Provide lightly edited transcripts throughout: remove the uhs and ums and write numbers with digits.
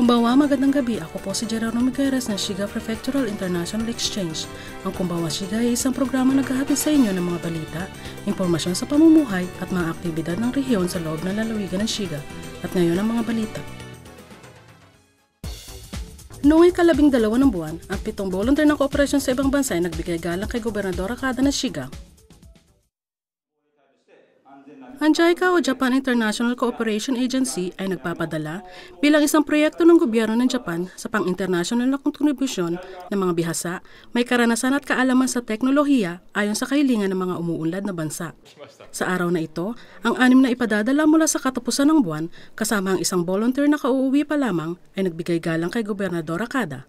Kumbawa, magandang gabi. Ako po si Gerardo Migueres ng Shiga Prefectural International Exchange. Ang Kumbawa Shiga ay isang programa na naghahatid sa inyo ng mga balita, impormasyon sa pamumuhay at mga aktibidad ng rehiyon sa loob ng lalawigan ng Shiga. At ngayon ang mga balita. Noong ika-12 ng buwan, ang 7 volunteer ng kooperasyon sa ibang bansa ay nagbigay galang kay Gobernadora Kada ng Shiga. Ang JICA o Japan International Cooperation Agency ay nagpapadala bilang isang proyekto ng gobyerno ng Japan sa pang-international na kontribusyon ng mga bihasa, may karanasan at kaalaman sa teknolohiya ayon sa kahilingan ng mga umuunlad na bansa. Sa araw na ito, ang 6 na ipadadala mula sa katapusan ng buwan kasama ang isang volunteer na kauuwi pa lamang ay nagbigay galang kay Gobernadora Kada.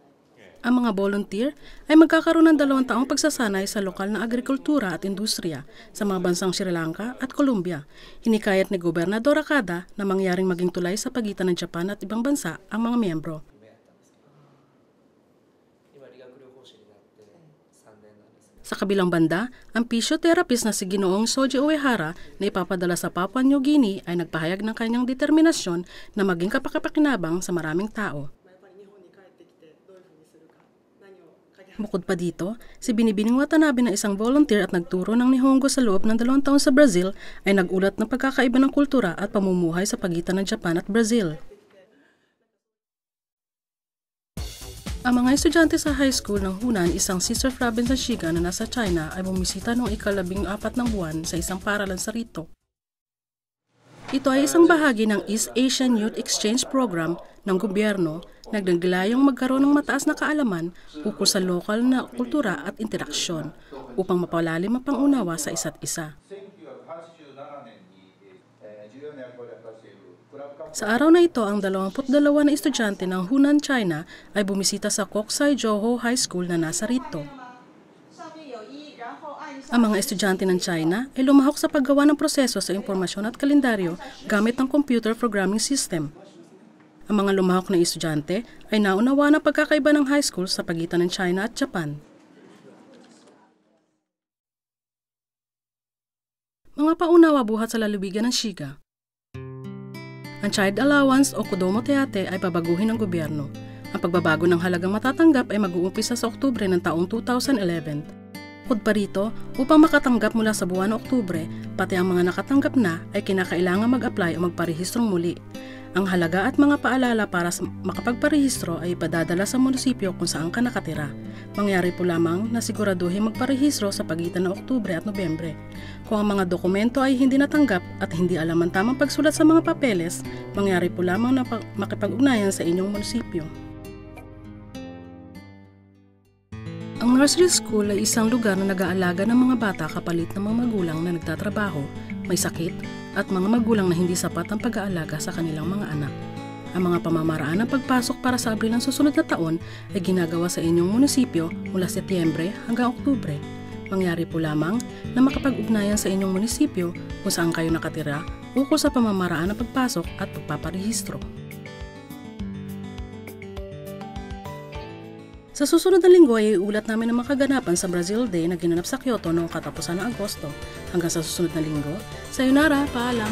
Ang mga volunteer ay magkakaroon ng 2 taong pagsasanay sa lokal na agrikultura at industriya sa mga bansang Sri Lanka at Colombia. Hinikayat ni Gobernadora Kada na mangyaring maging tulay sa pagitan ng Japan at ibang bansa ang mga miyembro. Sa kabilang banda, ang physiotherapist na si Ginoong Soji Uehara na ipapadala sa Papua New Guinea ay nagpahayag ng kanyang determinasyon na maging kapaki-pakinabang sa maraming tao. Bukod pa dito, si Binibining Watanabe na isang volunteer at nagturo ng Nihongo sa loob ng 2 taon sa Brazil ay nagulat ng pagkakaiba ng kultura at pamumuhay sa pagitan ng Japan at Brazil. Ang mga estudyante sa high school ng Hunan, isang sister province ng Shiga na nasa China ay bumisita noong ika-14 ng buwan sa isang paaralan sa rito. Ito ay isang bahagi ng East Asian Youth Exchange Program ng gobyerno na naglayong magkaroon ng mataas na kaalaman ukol sa lokal na kultura at interaksyon upang mapalalim ang pangunawa sa isa't isa. Sa araw na ito, ang 22 na estudyante ng Hunan, China ay bumisita sa Koksai Joho High School na nasa rito. Ang mga estudyante ng China ay lumahok sa paggawa ng proseso sa impormasyon at kalendaryo gamit ang computer programming system. Ang mga lumahok na estudyante ay naunawa ng pagkakaiba ng high school sa pagitan ng China at Japan. Mga paunawa buhat sa lalawigan ng Shiga. Ang child allowance o Kodomo Teate ay pabaguhin ng gobyerno. Ang pagbabago ng halagang matatanggap ay mag-uumpisa sa Oktubre ng taong 2011. Bukod pa rito, upang makatanggap mula sa buwan ng Oktubre, pati ang mga nakatanggap na ay kinakailangan mag-apply o magparehistrong muli. Ang halaga at mga paalala para makapagparehistro ay ipadadala sa munisipyo kung saan ka nakatira. Mangyari po lamang na siguraduhin magparehistro sa pagitan ng Oktubre at Nobyembre. Kung ang mga dokumento ay hindi natanggap at hindi alam ang tamang pagsulat sa mga papeles, mangyari po lamang na makipag-ugnayan sa inyong munisipyo. Ang nursery school ay isang lugar na nag-aalaga ng mga bata kapalit ng mga magulang na nagtatrabaho, may sakit, at mga magulang na hindi sapat ang pag-aalaga sa kanilang mga anak. Ang mga pamamaraan ng pagpasok para sa Abril ng susunod na taon ay ginagawa sa inyong munisipyo mula Setyembre hanggang Oktubre. Mangyari po lamang na makapag-ugnayan sa inyong munisipyo kung saan kayo nakatira ukol sa pamamaraan ng pagpasok at pagpaparehistro. Sa susunod na linggo ay iulat namin ang mga kaganapan sa Brazil Day na ginanap sa Kyoto noong katapusan ng Agosto. Hanggang sa susunod na linggo, sayonara, paalam!